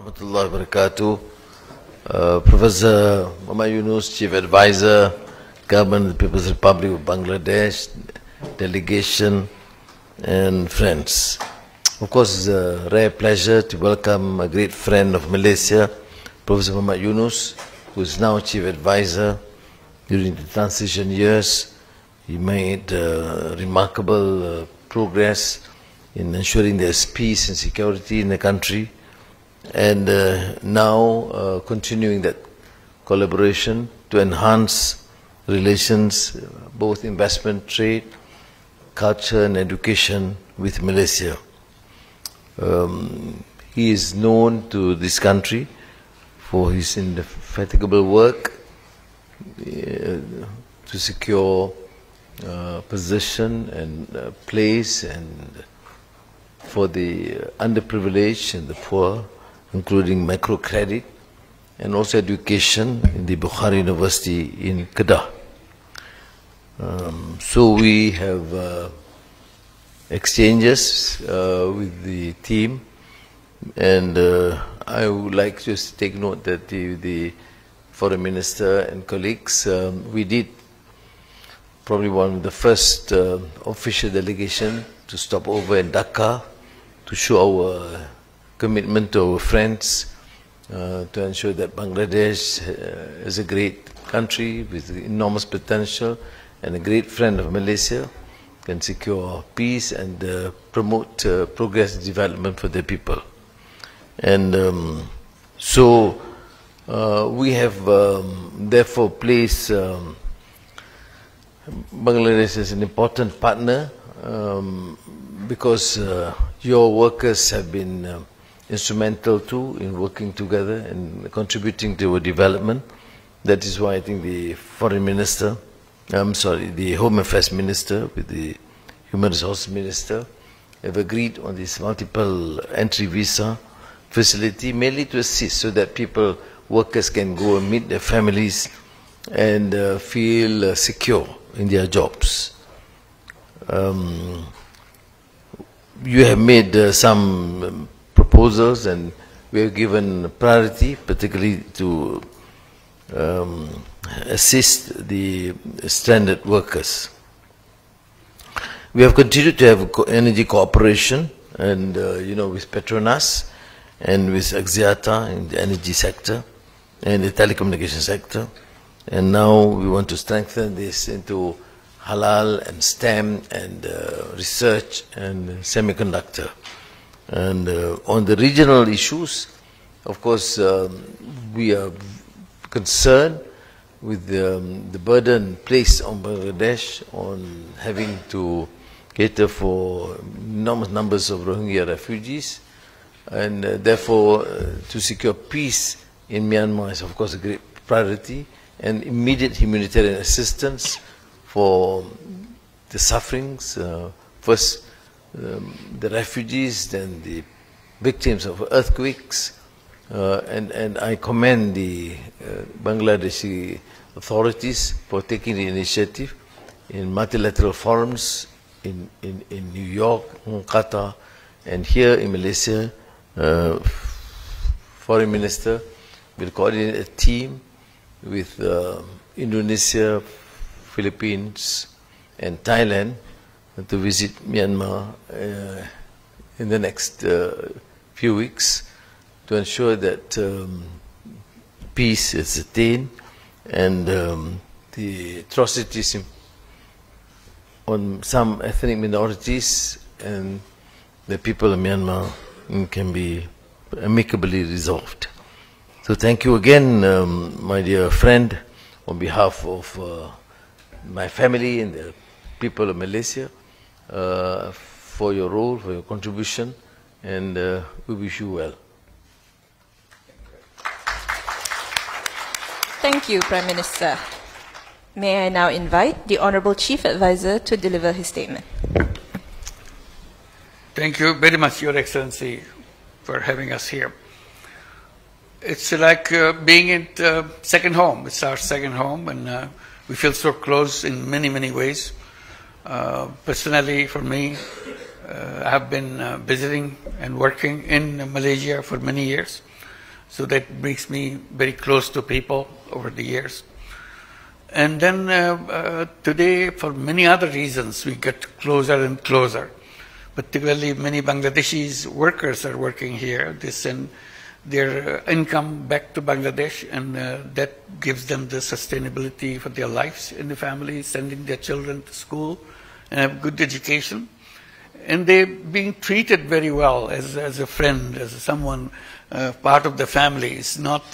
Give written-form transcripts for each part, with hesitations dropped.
Rahmatullahi wa barakatuh. Professor Muhammad Yunus, Chief Advisor, Government of the People's Republic of Bangladesh, delegation and friends. Of course, it's a rare pleasure to welcome a great friend of Malaysia, Professor Muhammad Yunus, who is now Chief Advisor. During the transition years, he made remarkable progress in ensuring there's peace and security in the country. And now continuing that collaboration to enhance relations, both investment, trade, culture and education with Malaysia. He is known to this country for his indefatigable work to secure position and place and for the underprivileged and the poor, including microcredit and also education in the Bukhari University in Kedah. So we have exchanges with the team, and I would like just to take note that the Foreign Minister and colleagues, we did probably one of the first official delegation to stop over in Dhaka to show our commitment to our friends to ensure that Bangladesh is a great country with enormous potential and a great friend of Malaysia, can secure peace and promote progress and development for the people. And so we have therefore placed Bangladesh as an important partner because your workers have been instrumental too in working together and contributing to our development. That is why I think the Foreign Minister, the Home Affairs Minister with the Human Resources Minister have agreed on this multiple entry visa facility, mainly to assist so that workers can go and meet their families and feel secure in their jobs. You have made some proposals and we have given priority particularly to assist the stranded workers. We have continued to have energy cooperation and with Petronas and with Axiata in the energy sector and the telecommunication sector, and now we want to strengthen this into halal and STEM and research and semiconductor. And on the regional issues, of course, we are concerned with the burden placed on Bangladesh on having to cater for enormous numbers of Rohingya refugees, and therefore to secure peace in Myanmar is of course a great priority, and immediate humanitarian assistance for the sufferings, first the refugees, then the victims of earthquakes, and I commend the Bangladeshi authorities for taking the initiative in multilateral forums in New York, Qatar, and here in Malaysia. Foreign Minister will coordinate a team with Indonesia, Philippines and Thailand to visit Myanmar in the next few weeks to ensure that peace is attained and the atrocities on some ethnic minorities and the people of Myanmar can be amicably resolved. So thank you again, my dear friend, on behalf of my family and the people of Malaysia, for your role, for your contribution, and we wish you well. Thank you, Prime Minister. May I now invite the Honorable Chief Advisor to deliver his statement. Thank you very much, Your Excellency, for having us here. It's like being in second home. It's our second home, and we feel so close in many, many ways. Personally, for me, I have been visiting and working in Malaysia for many years. So that makes me very close to people over the years. And then today, for many other reasons, we get closer and closer. Particularly, many Bangladeshi workers are working here. They send their income back to Bangladesh, and that gives them the sustainability for their lives in the family, sending their children to school and have good education. And they're being treated very well as a friend, as someone part of the family. It's not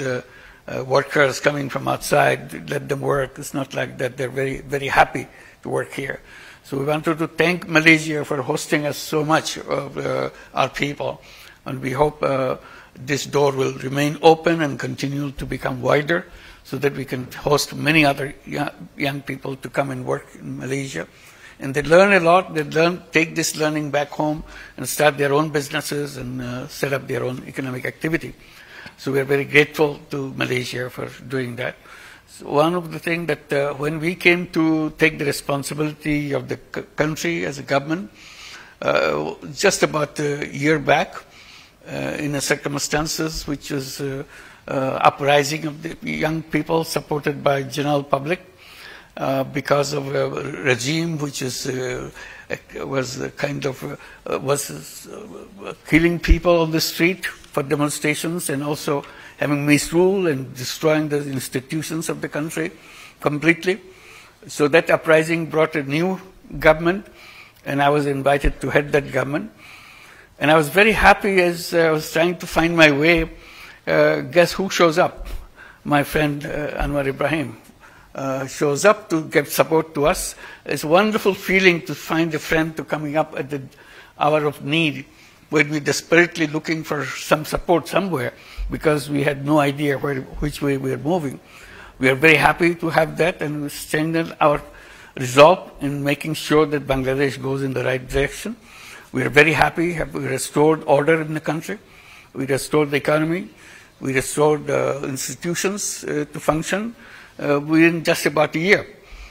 workers coming from outside, let them work. It's not like that. They're very, very happy to work here. So we wanted to thank Malaysia for hosting us so much of our people. And we hope this door will remain open and continue to become wider so that we can host many other young people to come and work in Malaysia. And they learn a lot. They take this learning back home and start their own businesses and set up their own economic activity. So we are very grateful to Malaysia for doing that. So one of the things that when we came to take the responsibility of the country as a government, just about a year back, in the circumstances which was uprising of the young people supported by general public, because of a regime which was killing people on the street for demonstrations and also having misrule and destroying the institutions of the country completely. So that uprising brought a new government, and I was invited to head that government. And I was very happy as I was trying to find my way. Guess who shows up? My friend Anwar Ibrahim shows up to give support to us. It's a wonderful feeling to find a friend to coming up at the hour of need when we're desperately looking for some support somewhere because we had no idea which way we were moving. We are very happy to have that, and we strengthen our resolve in making sure that Bangladesh goes in the right direction. We are very happy. We restored order in the country. We restored the economy. We restored institutions to function within just about a year.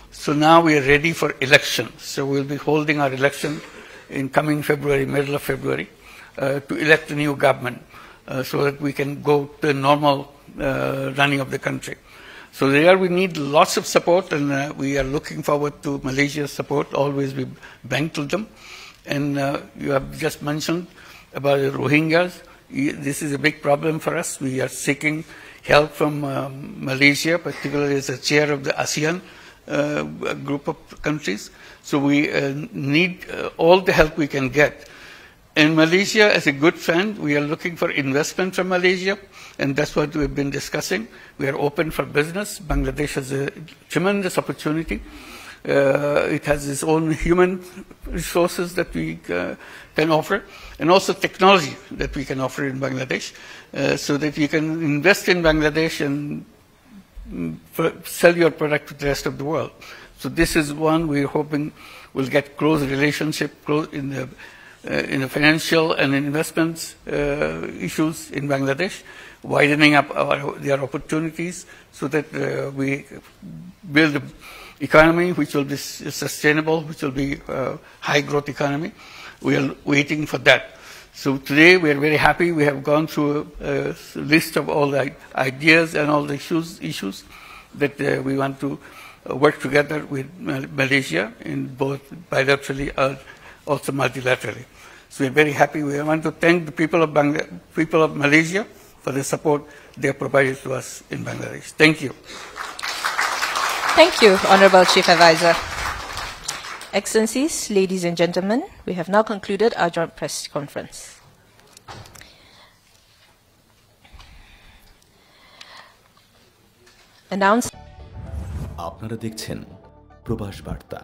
So now we are ready for election. So we'll be holding our election in coming February, middle of February, to elect a new government so that we can go to the normal running of the country. So there we need lots of support, and we are looking forward to Malaysia's support. Always we bank to them. And you have just mentioned about the Rohingyas. This is a big problem for us. We are seeking help from Malaysia, particularly as the chair of the ASEAN group of countries. So we need all the help we can get. In Malaysia, as a good friend, we are looking for investment from Malaysia, and that's what we've been discussing. We are open for business. Bangladesh has a tremendous opportunity. It has its own human resources that we can offer, and also technology that we can offer in Bangladesh, so that you can invest in Bangladesh and sell your product to the rest of the world. So this is one we're hoping will get close relationship in the financial and investments issues in Bangladesh, widening up their opportunities so that we build an economy which will be sustainable, which will be a high growth economy. We are waiting for that. So today we are very happy. We have gone through a list of all the ideas and all the issues that we want to work together with Malaysia in both bilaterally and also multilaterally. So we are very happy. We want to thank the people of Malaysia for the support they have provided to us in Bangladesh. Thank you. Thank you, Honorable Chief Advisor. Excellencies, ladies and gentlemen, we have now concluded our joint press conference. Announced. আপনারা দেখছেন প্রবাস বার্তা।